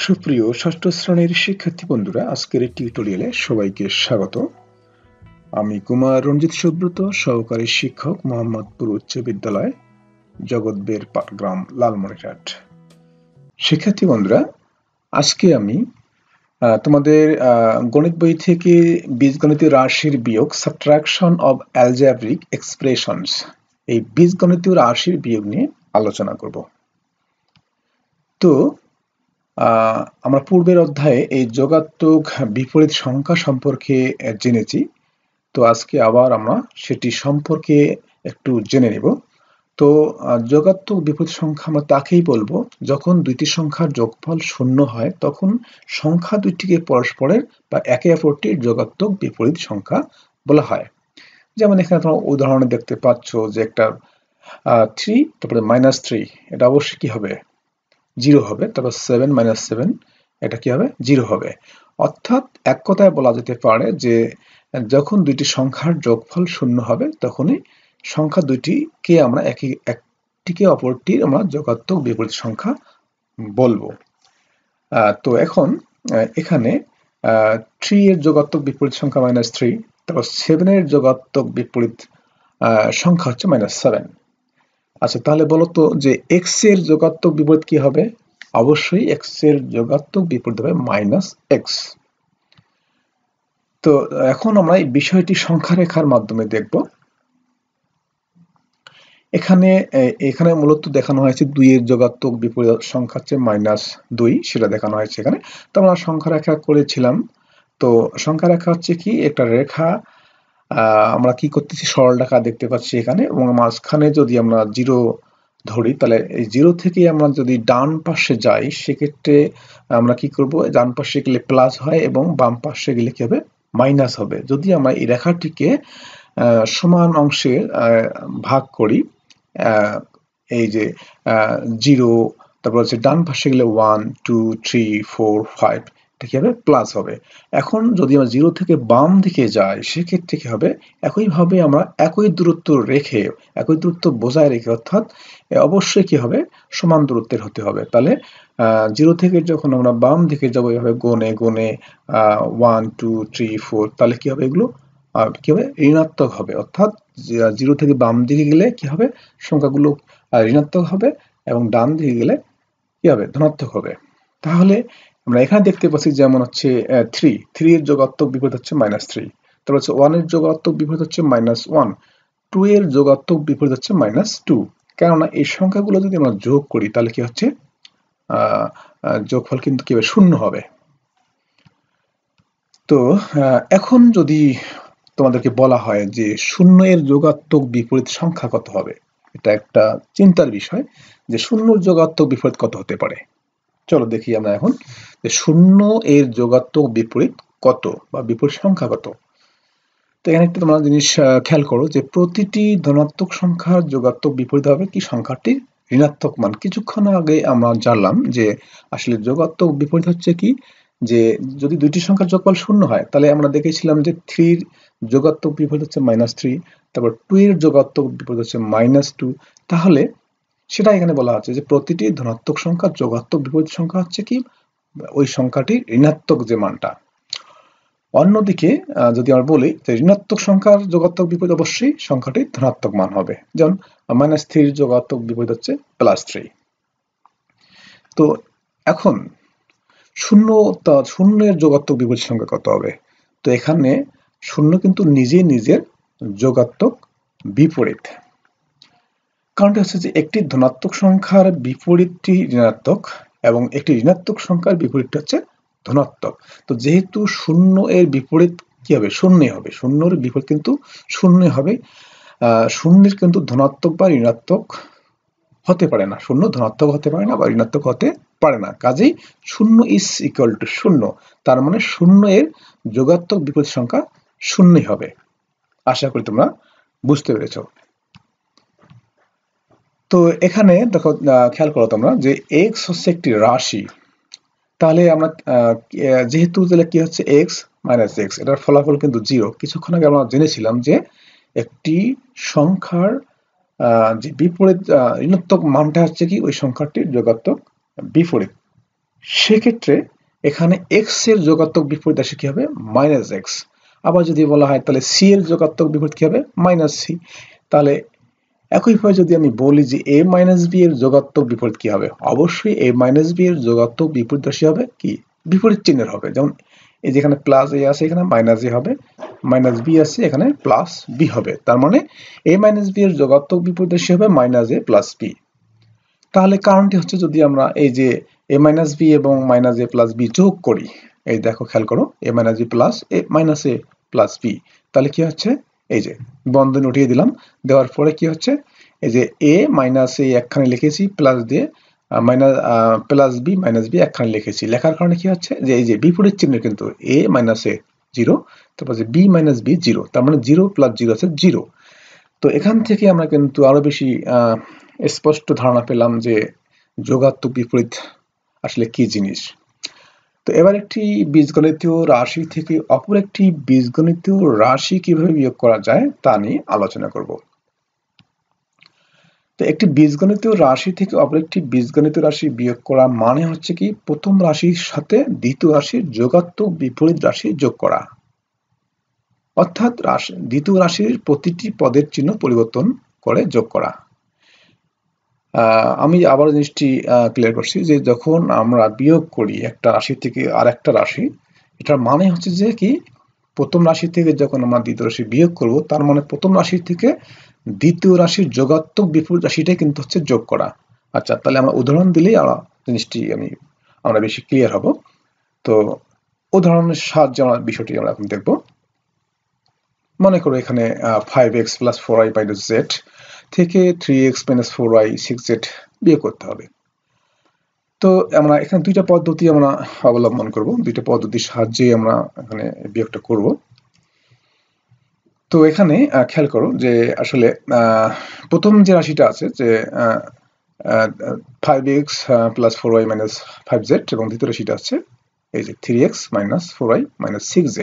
সুপ্রিয় ষষ্ঠ শ্রেণীর শিক্ষার্থী বন্ধুরা, আজকের এই টিউটোরিয়ালে সবাইকে স্বাগত। আমি কুমার রঞ্জিত সুব্রত, সহকারী শিক্ষক, মোহাম্মদপুর উচ্চ বিদ্যালয়, জগৎ গ্রাম, লালমনিরহাট। শিক্ষার্থী বন্ধুরা, আজকে আমি তোমাদের গণিত বই থেকে বীজগণিতীয় রাশির বিয়োগ, সাবট্রাকশন অব অ্যালজেব্রিক এক্সপ্রেশনস, এই বীজগণিতীয় রাশির বিয়োগ নিয়ে আলোচনা করব। তো আমরা পূর্বের অধ্যায়ে এই যোগাত্মক বিপরীত সংখ্যা সম্পর্কে জেনেছি। তো আজকে আবার আমরা সেটি সম্পর্কে একটু জেনে নেব। তো যোগাত্মক বিপরীত সংখ্যা আমরা তাকেই বলবো যখন দুইটি সংখ্যার যোগফল শূন্য হয়, তখন সংখ্যা দুইটিকে পরস্পরের বা একে অপরটির যোগাত্মক বিপরীত সংখ্যা বলা হয়। যেমন এখানে তোমরা উদাহরণে দেখতে পাচ্ছ যে একটা 3 তারপরে -3, এটা অবশ্যই কি হবে? 0 হবে। তারপর 7 - 7, এটা কি হবে? 0 হবে। অর্থাৎ এক কথায় বলা যেতে পারে যে যখন দুইটি সংখ্যার যোগফল শূন্য হবে, তখনই সংখ্যা দুইটিকে আমরা একটিকে অপরটির আমরা যোগাত্মক বিপরীত সংখ্যা বলবো। তো এখন এখানে 3 এর যোগাত্মক বিপরীত সংখ্যা -3, তারপর 7 এর যোগাত্মক বিপরীত সংখ্যা হচ্ছে -7। আচ্ছা, তাহলে বলতো যে x এর যোগাত্মক বিপরীত কি হবে? অবশ্যই x এর যোগাত্মক বিপরীত হবে -x। তো এখন আমরা এই বিষয়টি সংখ্যা রেখার মাধ্যমে দেখব। এখানে মূলত দেখানো হয়েছে 2 এর যোগাত্মক বিপরীত সংখ্যা হচ্ছে -2, সেটা দেখানো হয়েছে এখানে। তো আমরা সংখ্যা রেখা করেছিলাম। তো সংখ্যা রেখা হচ্ছে কি একটা রেখা, আমরা কি করতেছি, সরল রেখা দেখতে পাচ্ছি এখানে, এবং মাঝখানে যদি আমরা 0 ধরি, তাহলে এই 0 থেকে আমরা যদি ডান পাশে যাই, সেক্ষেত্রে আমরা কি করব, ডান পাশে গেলে প্লাস হয় এবং বাম পাশে গেলে কি হবে? মাইনাস হবে। যদি আমরা এই রেখাটিকে সমান অংশে ভাগ করি, এই যে 0, তারপর হচ্ছে ডান পাশে গেলে 1 2 3 4 5, এটা কি হবে? প্লাস হবে। এখন যদি আমরা 0 থেকে বাম দিকে যাই, সেক্ষেত্রে কি হবে? একইভাবে আমরা একই দূরত্ব রেখে, একই দূরত্ব বজায় রেখে, অর্থাৎ অবশ্যই কি হবে? সমান দূরত্বের হতে হবে। তাহলে 0 থেকে যখন আমরা বাম দিকে যাবো, এভাবে গনে গনে 1 2 3 4, তাহলে কি হবে? এগুলো কি হবে? ঋণাত্মক হবে। অর্থাৎ 0 থেকে বাম দিকে গেলে কি হবে? সংখ্যাগুলো ঋণাত্মক হবে, এবং ডান দিকে গেলে কি হবে? ধনাত্মক হবে। তাহলে আমরা এখানে দেখতে পাচ্ছি যেমন হচ্ছে 3 এর যোগাত্মক বিপরীত হচ্ছে -3, তারপর হচ্ছে 1 এর যোগাত্মক বিপরীত হচ্ছে -1, 2 এর যোগাত্মক বিপরীত হচ্ছে -2। কেননা এই সংখ্যাগুলো যদি আমরা যোগ করি, তাহলে কি হচ্ছে? যোগফল কিন্তু কি হবে? শূন্য হবে। তো এখন যদি তোমাদেরকে বলা হয় যে 0 এর যোগাত্মক বিপরীত সংখ্যা কত হবে, এটা একটা চিন্তার বিষয় যে 0 এর যোগাত্মক বিপরীত কত হতে পারে। চলো দেখি আমরা এখন যে 0 এর যোগাত্মক বিপরীত কত বা বিপরীত সংখ্যা কত। তো এখানে একটা তোমরা জিনিস খেয়াল করো যে প্রতিটি ধনাত্মক সংখ্যার যোগাত্মক বিপরীত হবে কি? সংখ্যাটির ঋণাত্মক মান। কিছুক্ষণ আগে আমরা জানলাম যে আসলে যোগাত্মক বিপরীত হচ্ছে কি, যে যদি দুইটি সংখ্যার যোগফল শূন্য হয়, তাহলে আমরা দেখেছিলাম যে 3 এর যোগাত্মক বিপরীত হচ্ছে -3, তারপর 2 এর যোগাত্মক বিপরীত হচ্ছে -2। তাহলে সেটা এখানে বলা হচ্ছে যে প্রতিটি ধনাত্মক সংখ্যার যোগাত্মক বিপরীত সংখ্যা হচ্ছে কি? ওই সংখ্যাটির ঋণাত্মক যে মানটা। অন্যদিকে যদি আমরা বলি যে ঋণাত্মক সংখ্যার যোগাত্মক বিপরীত অবশ্যই সংখ্যাটির ধনাত্মক মান হবে। যেমন -3 যোগাত্মক বিপরীত হচ্ছে +3। তো এখন 0 এর যোগাত্মক বিপরীত সংখ্যা কত হবে? তো এখানে 0 কিন্তু নিজেই নিজের যোগাত্মক বিপরীত। কারণটা হচ্ছে যে একটি ধনাত্মক সংখ্যার বিপরীতটি ঋণাত্মক, এবং একটি ঋণাত্মক সংখ্যার বিপরীতটা হচ্ছে ধনাত্মক। তো যেহেতু 0 এর বিপরীত কি হবে? শূন্যই হবে। 0 এর বিপরীত কিন্তু শূন্যই হবে। 0 কিন্তু ধনাত্মক বা ঋণাত্মক হতে পারে না। 0 ধনাত্মক হতে পারে না বা ঋণাত্মক হতে পারে না। কাজেই 0 ইজ ইকুয়াল টু 0। তার মানে 0 এর যোগাত্মক বিপরীত সংখ্যা শূন্যই হবে। আশা করি তোমরা বুঝতে পেরেছো। তো এখানে দেখো, খেয়াল করো তোমরা যে x হচ্ছে একটি রাশি। তাহলে আমরা যেহেতু তাহলে কি হচ্ছে x - x, এটার ফলাফল কিন্তু 0। কিছুক্ষণ আগে আমরা জেনেছিলাম যে একটি সংখ্যার যে বিপরীত ঋণাত্মক মানটা হচ্ছে কি? ওই সংখ্যাটির যোগাত্মক বিপরীত। সেক্ষেত্রে এখানে x এর যোগাত্মক বিপরীত রাশি কি হবে মাইনাস এক্স। আবার যদি বলা হয় তাহলে c এর যোগাত্মক বিপরীত কি হবে মাইনাস সি। তাহলে একইভাবে যদি আমি বলি যে a মাইনাস বি এর যোগাত্মক বিপরীত কি হবে, অবশ্যই a মাইনাস বি এর যোগাত্মক বিপরীত রাশি হবে কি বিপরীত চিহ্নের হবে। যেমন এই যেখানে প্লাস এ আছে এখানে মাইনাস এ হবে, মাইনাস বি আছে এখানে প্লাস বি হবে। তার মানে a মাইনাস বি এর যোগাত্মক বিপরীত রাশি হবে মাইনাস এ প্লাস বি। তাহলে কারণটি হচ্ছে যদি আমরা এই যে a মাইনাস বি এবং মাইনাস এ প্লাস বি যোগ করি, এই দেখো খেয়াল করো a minus B plus A minus A plus B, তাহলে কি হচ্ছে এই যে বন্ধনী উঠিয়ে দিলাম, দেওয়ার পরে কি হচ্ছে এই যে a মাইনাস এ একখানে লিখেছি প্লাস দিয়ে minus plus B minus B একখানে লিখেছি, লেখার কারণে কি হচ্ছে যে এই যে বিপরীত চিহ্ন কিন্তু a মাইনাস এ জিরো, তারপর যে বি মাইনাস বি জিরো, তার মানে জিরো প্লাস জিরো আছে জিরো। তো এখান থেকে আমরা কিন্তু আরো বেশি স্পষ্ট ধারণা পেলাম যে যোগাত্মক বিপরীত আসলে কি জিনিস। তো এবার একটি বীজগণিতীয় রাশি থেকে অপর একটি বীজগণিতীয় রাশি কিভাবে বিয়োগ করা যায় তা নিয়ে আলোচনা করব। তো একটি বীজগণিতীয় রাশি থেকে অপর একটি বীজগণিতীয় রাশি বিয়োগ করা মানে হচ্ছে কি প্রথম রাশির সাথে দ্বিতীয় রাশির যোগাত্মক বিপরীত রাশি যোগ করা, অর্থাৎ দ্বিতীয় রাশির প্রতিটি পদের চিহ্ন পরিবর্তন করে যোগ করা। আমি আবার জিনিসটি ক্লিয়ার করছি যে যখন আমরা বিয়োগ করি একটা রাশি থেকে আর একটা রাশি, এটার মানে হচ্ছে যে কি প্রথম রাশি থেকে যখন আমরা দ্বিতীয় রাশি বিয়োগ করব তার মানে প্রথম রাশি থেকে দ্বিতীয় রাশির যোগাত্মক বিপরীত রাশিটাই কিন্তু হচ্ছে যোগ করা। আচ্ছা, তাহলে আমরা উদাহরণ দিলেই জিনিসটি আমরা বেশি ক্লিয়ার হব। তো উদাহরণের সাহায্যে আমরা বিষয়টি আমরা এখন দেখব। মনে করো এখানে 5x plus 4y minus z থেকে 3x মাইনাস 4y 6z বিয়োগ করতে হবে। তো আমরা এখানে দুইটা পদ্ধতি আমরা অবলম্বন করব, দুইটা পদ্ধতির সাহায্যে আমরা এখানে বিয়োগটা করব। তো এখানে খেয়াল করো যে আসলে প্রথম যে রাশিটা আছে যে 5x plus 4y minus 5z এবং দ্বিতীয় রাশিটা আছে এই যে 3x minus 4y minus 6z।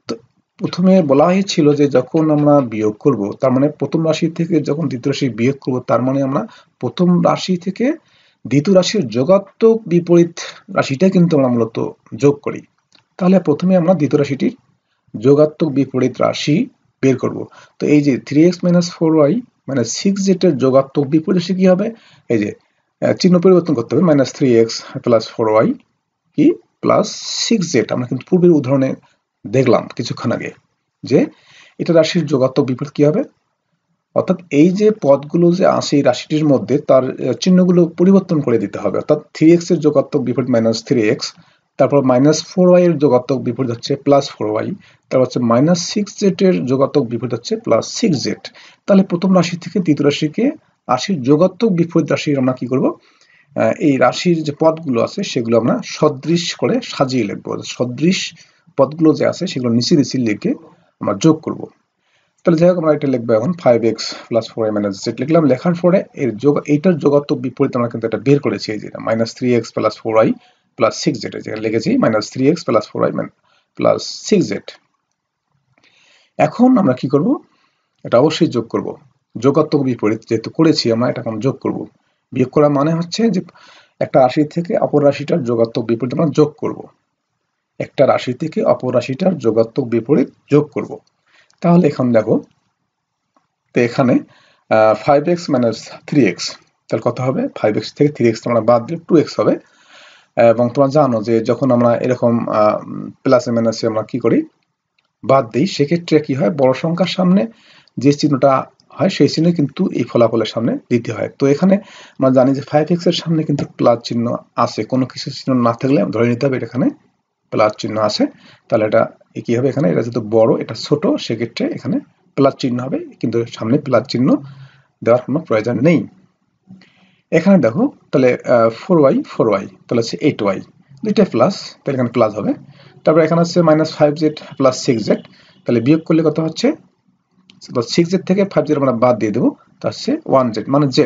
তো প্রথমে বলা হয়েছিল যে যখন আমরা বিয়োগ করব তার মানে প্রথম রাশি থেকে যখন দ্বিতীয় রাশি বিয়োগ করব তার মানে আমরা প্রথম রাশি থেকে দ্বিতীয় রাশির যোগাত্মক বিপরীত রাশিটা কিন্তু আমরা মূলত যোগ করি। তাহলে প্রথমে আমরা দ্বিতীয় রাশিটির যোগাত্মক বিপরীত রাশি বের করব। তো এই যে 3x minus 4y minus 6z এর যোগাত্মক বিপরীত রাশি কি হবে, এই যে চিহ্ন পরিবর্তন করতে হবে, মাইনাস 3x প্লাস 4y কি প্লাস 6z। আমরা কিন্তু পূর্বের উদাহরণে দেখলাম কিছুক্ষণ আগে যে এটা রাশির যোগাত্মক বিপরীত কি হবে, অর্থাৎ এই যে পদগুলো যে আছে এই রাশিটির মধ্যে তার চিহ্নগুলো পরিবর্তন করে দিতে হবে। অর্থাৎ 3x এর যোগাত্মক বিপরীত মাইনাস 3x, তারপর মাইনাস 4y এর যোগাত্মক বিপরীত হচ্ছে প্লাস 4y, তারপর হচ্ছে মাইনাস 6z এর যোগাত্মক বিপরীত হচ্ছে প্লাস 6z। তাহলে প্রথম রাশি থেকে দ্বিতীয় রাশিকে রাশির যোগাত্মক বিপরীত রাশি আমরা কি করব, এই রাশির যে পদগুলো আছে সেগুলো আমরা সদৃশ করে সাজিয়ে লিখবো। সদৃশ পদগুলো যে আছে সেগুলো নিচে নিচে লিখে আমরা যোগ করব। তাহলে যাই হোক আমরা এটা লিখবো এখন 5x plus 4y minus z লিখলাম। লেখার পরে এইটার যোগাত্মক বিপরীত আমরা কিন্তু এটা বের করেছি, এই যে minus 3x plus 4y plus 6z, যেখানে লিখেছি minus 3x plus 4y plus 6z। এখন আমরা কি করব, এটা অবশ্যই যোগ করব। যোগাত্মক বিপরীত যেহেতু করেছি আমরা এটা এখন যোগ করব। বিয়োগ করা মানে হচ্ছে যে একটা রাশি থেকে অপর রাশিটার যোগাত্মক বিপরীত আমরা যোগ করব। একটা রাশি থেকে অপর রাশিটার যোগাত্মক বিপরীত যোগ করব। তাহলে এখন দেখো, তো এখানে 5x মাইনাস 3x, তাহলে কত হবে, 5x থেকে 3x আমরা বাদ দিলে 2x হবে। এবং তোমরা জানো যে যখন আমরা এরকম প্লাসে মাইনাসে আমরা কি করি বাদ দিই, সেক্ষেত্রে কি হয় বড় সংখ্যার সামনে যে চিহ্নটা হয় সেই চিহ্ন কিন্তু এই ফলাফলের সামনে দিতে হয়। তো এখানে আমরা জানি যে 5x এর সামনে কিন্তু প্লাস চিহ্ন আছে, কোনো কিছু চিহ্ন না থাকলে ধরে নিতে হবে এখানে প্লাস চিহ্ন আছে। তাহলে এটা কি হবে, এখানে এটা যেহেতু বড় এটা ছোট সেক্ষেত্রে এখানে প্লাস চিহ্ন হবে, কিন্তু সামনে প্লাস চিহ্ন দেওয়ার কোনো প্রয়োজন নেই। এখানে দেখো তাহলে 4y তাহলে হচ্ছে 8y, দুইটা প্লাস, তাহলে এখানে প্লাস হবে। তারপর এখানে হচ্ছে মাইনাস 5z প্লাস 6z, তাহলে বিয়োগ করলে কত হচ্ছে 6z থেকে 5z আমরা বাদ দিয়ে দেবো, তা হচ্ছে 1z মানে z।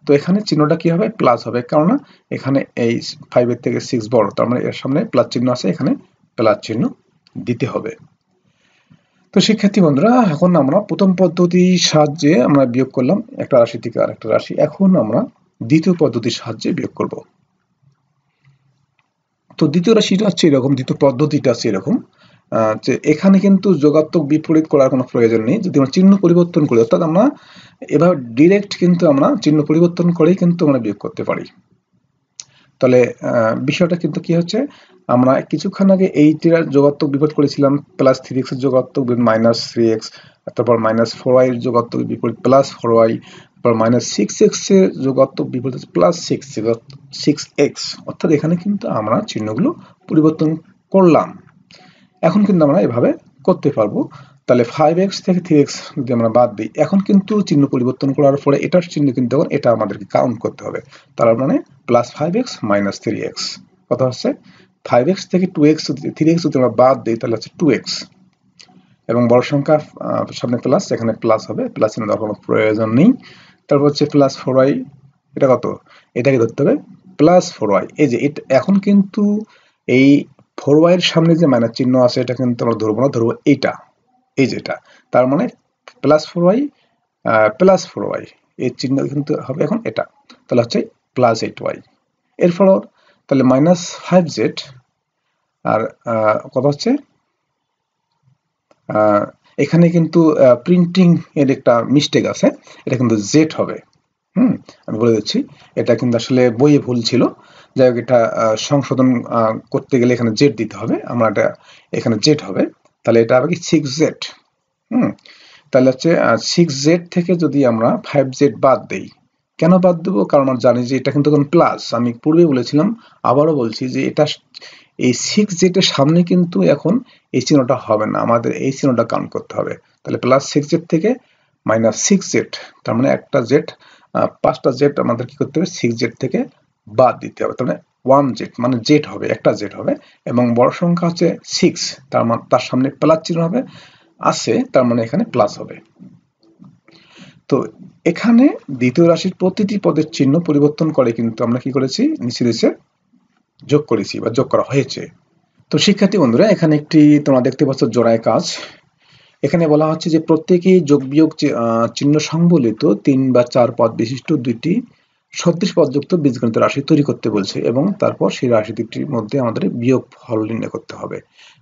তো এখানে চিহ্নটা কি হবে প্লাস হবে, কারণ এখানে এই 5 এর থেকে 6 বড়, তার মানে এর সামনে প্লাস চিহ্ন আছে, এখানে প্লাস চিহ্ন দিতে হবে। তো শিক্ষার্থী বন্ধুরা, এখন আমরা প্রথম পদ্ধতির সাহায্যে আমরা বিয়োগ করলাম একটা রাশি থেকে আরেকটা রাশি। এখন আমরা দ্বিতীয় পদ্ধতির সাহায্যে বিয়োগ করব। তো দ্বিতীয় রাশিটা হচ্ছে এরকম, দ্বিতীয় পদ্ধতিটা আছে এরকম যে এখানে কিন্তু যোগাত্মক বিপরীত করার কোনো প্রয়োজন নেই। যদি আমরা চিহ্ন পরিবর্তন করি, অর্থাৎ আমরা এভাবে ডিরেক্ট কিন্তু আমরা চিহ্ন পরিবর্তন করেই কিন্তু আমরা বিয়োগ করতে পারি। তাহলে বিষয়টা কিন্তু কি হচ্ছে, আমরা কিছুক্ষণ আগে এইটার যোগাত্মক বিপরীত করেছিলাম, প্লাস 3x এর যোগাত্মক মাইনাস 3x, তারপর মাইনাস 4y এর যোগাত্মক বিপরীত প্লাস 4y, তারপর মাইনাস 6x এর যোগাত্মক বিপরীত প্লাস 6x। অর্থাৎ এখানে কিন্তু আমরা চিহ্নগুলো পরিবর্তন করলাম। এখন কিন্তু আমরা এভাবে করতে পারবো। তাহলে 5x থেকে 3x যদি আমরা বাদ দিই, এখন কিন্তু চিহ্ন পরিবর্তন করার পরে এটার চিহ্ন কিন্তু এটা আমাদেরকে কাউন্ট করতে হবে। তার মানে প্লাস 5x মাইনাস 3x কথা হচ্ছে 5x থেকে 2x 3x যদি আমরা বাদ দিই তাহলে হচ্ছে 2x, এবং বড় সংখ্যা সামনে প্লাস, এখানে প্লাস হবে, প্লাস চিহ্ন দেওয়ার কোনো প্রয়োজন নেই। তারপর হচ্ছে প্লাস 4y, এটা কত, এটাকে ধরতে হবে প্লাস 4y। এই যে এখন কিন্তু এই 4y এর সামনে যে মাইনাস চিহ্ন আছে এটা কিন্তু আমরা ধরবো না, ধরবো এইটা, এই যেটা। তার মানে প্লাস 4y প্লাস 4y এর চিহ্ন কিন্তু হবে এখন এটা, তাহলে হচ্ছে প্লাস 8y। এরপর তাহলে মাইনাস 5z, আর কত হচ্ছে এখানে কিন্তু প্রিন্টিং এর একটা মিস্টেক আছে, এটা কিন্তু জেড হবে। আমি বলে দিচ্ছি, এটা কিন্তু আসলে বইয়ে ভুল ছিল। যাই হোক, এটা সংশোধন করতে গেলে এখানে জেড দিতে হবে, আমরা এটা এখানে জেড হবে। তাহলে এটা হবে কি 6z। তাহলে হচ্ছে 6z থেকে যদি আমরা 5z বাদ দেই, কেন বাদ দেবো, কারণ আমরা জানি যে এটা কিন্তু প্লাস। আমি পূর্বে বলেছিলাম, আবারও বলছি যে এটা এই 6z এর সামনে কিন্তু এখন এই চিহ্নটা হবে না, আমাদের এই চিহ্নটা কাউন্ট করতে হবে। তাহলে প্লাস 6z থেকে মাইনাস 6z, তার মানে একটা জেড, 5টা জেড আমাদের কি করতে হবে, 6z থেকে বাদ দিতে হবে। তার মানে 1z, মানে জেড হবে, একটা জেড হবে, এবং বড় সংখ্যা হচ্ছে 6, তার সামনে প্লাস চিহ্ন হবে আছে, তার মানে এখানে প্লাস হবে। তো এখানে দ্বিতীয় রাশির প্রতিটি পদের চিহ্ন পরিবর্তন করে কিন্তু আমরা কি করেছি, নিচে নিচে যোগ করেছি বা যোগ করা হয়েছে। তো শিক্ষার্থী বন্ধুরা, এখানে একটি তোমরা দেখতে পাচ্ছ জোড়ায় কাজ। এখানে বলা হচ্ছে যে প্রত্যেকেই যোগ বিয়োগ চিহ্ন সংবলিত 3 বা 4 পদ বিশিষ্ট দুইটি সদৃশ পদযুক্ত বীজগণিত রাশি তৈরি করতে বলছে, এবং তারপর সেই রাশি দুটির মধ্যে আমাদের বিয়োগ ফল নির্ণয় করতে হবে।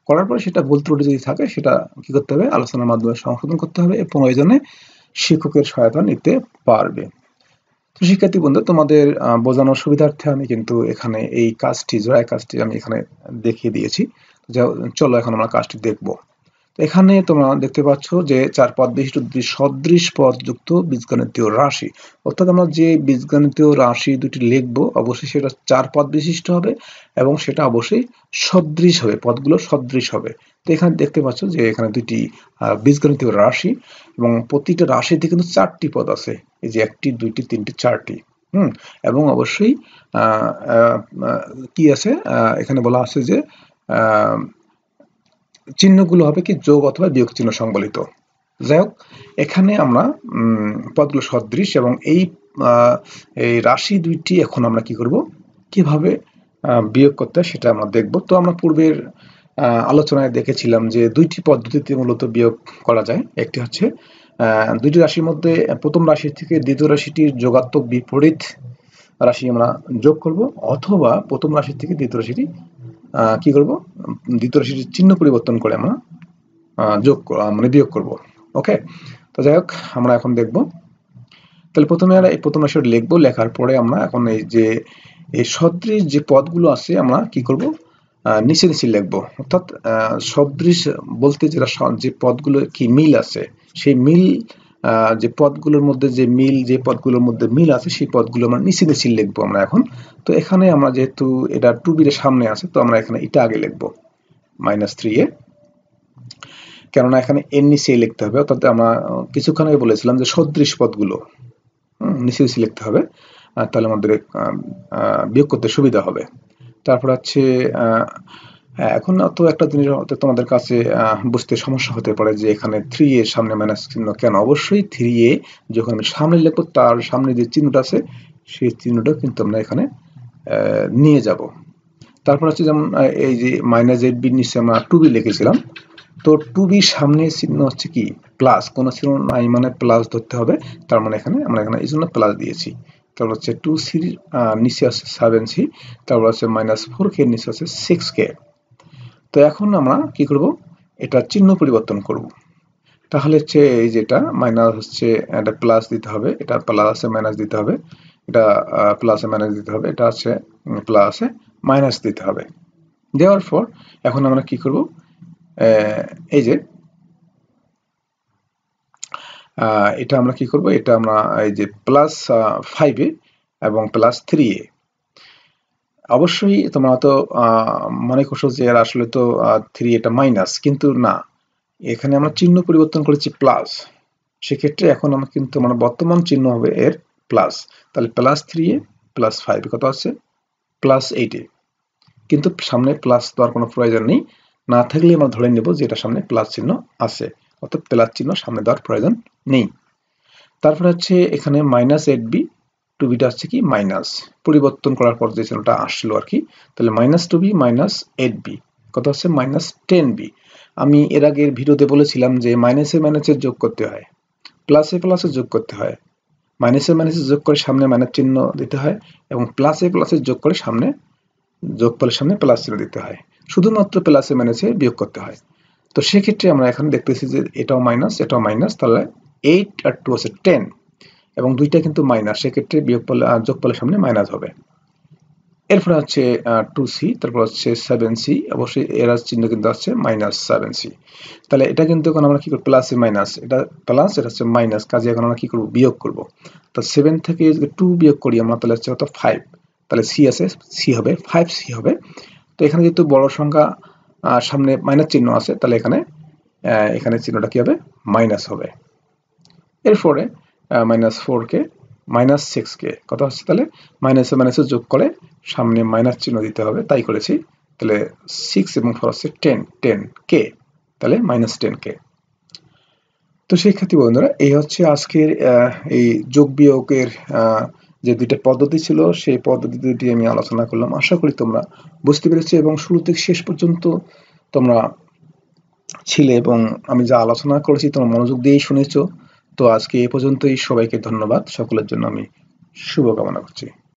করার পরে সেটা ভুল ত্রুটি যদি থাকে সেটা কি করতে হবে, আলোচনার মাধ্যমে সংশোধন করতে হবে, এবং প্রয়োজনে শিক্ষকের সহায়তা নিতে পারবে। তো শিক্ষার্থী বন্ধু, তোমাদের বোঝানোর সুবিধার্থে আমি কিন্তু এখানে এই কাজটি, জোড়ায় কাজটি আমি এখানে দেখিয়ে দিয়েছি। চলো এখন আমরা কাজটি দেখবো। এখানে তোমরা দেখতে পাচ্ছ যে 4 পদ বিশিষ্ট দুটি সদৃশ পদযুক্ত বীজগণিতীয় রাশি, অর্থাৎ আমরা যে বীজগণিতীয় রাশি দুটি লিখবো অবশ্যই সেটা 4 পদ বিশিষ্ট হবে, এবং সেটা অবশ্যই সদৃশ হবে, পদগুলো সদৃশ হবে। তো এখানে দেখতে পাচ্ছ যে এখানে দুটি বীজগণিতীয় রাশি, এবং প্রতিটা রাশিতে কিন্তু 4টি পদ আছে, এই যে 1টি 2টি 3টি 4টি। এবং অবশ্যই কি আছে, এখানে বলা আছে যে চিহ্নগুলো হবে কি যোগ অথবা বিয়োগ চিহ্ন সংবলিত। যাই হোক, এখানে আমরা পদগুলো সদৃশ, এবং এই রাশি দুইটি এখন আমরা কি করব, কিভাবে বিয়োগ করতে হয় সেটা আমরা দেখব। তো আমরা পূর্বের আলোচনায় দেখেছিলাম যে দুইটি পদ্ধতিতে মূলত বিয়োগ করা যায়। একটি হচ্ছে দুইটি রাশির মধ্যে প্রথম রাশি থেকে দ্বিতীয় রাশিটির যোগাত্মক বিপরীত রাশি আমরা যোগ করব, অথবা প্রথম রাশি থেকে দ্বিতীয় রাশিটি কি করব, দ্বিতীয় রাশির চিহ্ন পরিবর্তন করে আমরা মানে বিয়োগ করব। ওকে, তো যাই হোক, আমরা এখন দেখব। তাহলে প্রথমে আমরা এই প্রথম রাশিটা লিখবো, লেখার পরে আমরা এখন এই যে এই সদৃশ যে পদগুলো আছে আমরা কি করব, নিচে নিচে লিখবো। অর্থাৎ সদৃশ বলতে যে পদগুলো কি মিল আছে, সেই মিল যে পদগুলোর মধ্যে যে পদগুলোর মধ্যে মিল আছে সেই পদগুলো আমরা নিচে নিচে লিখবো আমরা এখন। তো এখানে আমরা যেহেতু এটা 2b এর সামনে আছে, তো আমরা এখানে এটা আগে লিখবো -3a, কেননা এখানে এর নিচে লিখতে হবে। অর্থাৎ আমরা কিছুক্ষণ আগে বলেছিলাম যে সদৃশ পদগুলো নিচে নিচে লিখতে হবে, তাহলে আমাদের বিয়োগ করতে সুবিধা হবে। তারপর হচ্ছে এখন তো একটা জিনিস তোমাদের কাছে বুঝতে সমস্যা হতে পারে যে এখানে 3 এর সামনে মাইনাস চিহ্ন কেন। অবশ্যই 3a যখন আমি সামনে লিখবো তার সামনে যে চিহ্নটা আছে সেই চিহ্নটা কিন্তু আমরা এখানে নিয়ে যাব। তারপর হচ্ছে যেমন এই যে -8b নিচে আমরা 2b লিখেছিলাম, তো 2b সামনে চিহ্ন হচ্ছে কি প্লাস, কোন চিহ্ন নাই মানে প্লাস ধরতে হবে, তার মানে এখানে আমরা এই জন্য প্লাস দিয়েছি। তারপর হচ্ছে 2c নিচে আছে 7c, তারপর হচ্ছে -4k নিচে আছে 6k। তো এখন আমরা কি করব, এটা চিহ্ন পরিবর্তন করব। তাহলে হচ্ছে এই যেটা মাইনাস হচ্ছে এটা প্লাস দিতে হবে, এটা প্লাসে মাইনাস দিতে হবে, এটা প্লাসে মাইনাস দিতে হবে, এটা হচ্ছে প্লাসে মাইনাস দিতে হবে। দেওয়ার পর এখন আমরা কি করব, এই যে এটা আমরা কি করব, এটা আমরা এই যে +5 এবং +3 অবশ্যই তোমরা তো মনে করছো যে এর আসলে তো 3 এটা মাইনাস, কিন্তু না, এখানে আমরা চিহ্ন পরিবর্তন করেছি প্লাস, সেক্ষেত্রে এখন আমরা কিন্তু মানে বর্তমান চিহ্ন হবে এর প্লাস। তাহলে +3 +5 কত আছে +8, কিন্তু সামনে প্লাস দেওয়ার কোনো প্রয়োজন নেই, না থাকলে আমরা ধরে নেব যে এটা সামনে প্লাস চিহ্ন আছে, অর্থাৎ প্লাস চিহ্ন সামনে দেওয়ার প্রয়োজন নেই। তারপরে হচ্ছে এখানে -8b, 2bটা হচ্ছে কি মাইনাস, পরিবর্তন করার পর যে চিহ্নটা আসলো আর কি। তাহলে -2b -8b কত হচ্ছে -10b। আমি এর আগের ভিডিওতে বলেছিলাম যে মাইনাসে মাইনাসে যোগ করতে হয়, প্লাসে প্লাসে যোগ করতে হয়, মাইনাসে মাইনাসে যোগ করে সামনে মাইনাস চিহ্ন দিতে হয়, এবং প্লাসে প্লাসে যোগ করে সামনে যোগফলের সামনে প্লাস চিহ্ন দিতে হয়, শুধুমাত্র প্লাসে মাইনাসে বিয়োগ করতে হয়। তো সেক্ষেত্রে আমরা এখানে দেখতেছি যে এটাও মাইনাস এটাও মাইনাস, তাহলে 8 আর 2 হচ্ছে 10, এবং দুইটা কিন্তু মাইনাস, সেক্ষেত্রে বিয়োগফল যোগফলের সামনে মাইনাস হবে। এরপরে হচ্ছে 2c, তারপর হচ্ছে 7c, অবশ্যই এর চিহ্ন কিন্তু আছে -7c। তাহলে এটা কিন্তু এখন আমরা কি করব, প্লাসে মাইনাস, এটা প্লাস এটা হচ্ছে মাইনাস, কাজে এখন আমরা কি করব, বিয়োগ করব। তো 7 থেকে যদি 2 বিয়োগ করি আমরা, তাহলে হচ্ছে কত 5, তাহলে c আছে, c হবে 5c হবে। তো এখানে যেহেতু বড় সংখ্যা সামনে মাইনাস চিহ্ন আছে, তাহলে এখানে চিহ্নটা কি হবে, মাইনাস হবে। এরপরে -4k -6k কত হচ্ছে, তাহলে মাইনাসে মাইনাসে যোগ করে সামনে মাইনাস চিহ্ন দিতে হবে, তাই করেছি। তাহলে 6 এবং 4 হচ্ছে 10k, তাহলে -10k। তো শিক্ষার্থী বন্ধুরা, এই হচ্ছে আজকের এই যোগ বিয়োগের যে দুইটা পদ্ধতি ছিল, সেই পদ্ধতি দুটি আমি আলোচনা করলাম। আশা করি তোমরা বুঝতে পেরেছো এবং শুরু থেকে শেষ পর্যন্ত তোমরা ছিলে, এবং আমি যা আলোচনা করেছি তোমরা মনোযোগ দিয়েই শুনেছো। তো আজকে এ পর্যন্তই, সবাইকে ধন্যবাদ, সকলের জন্য আমি শুভকামনা করছি।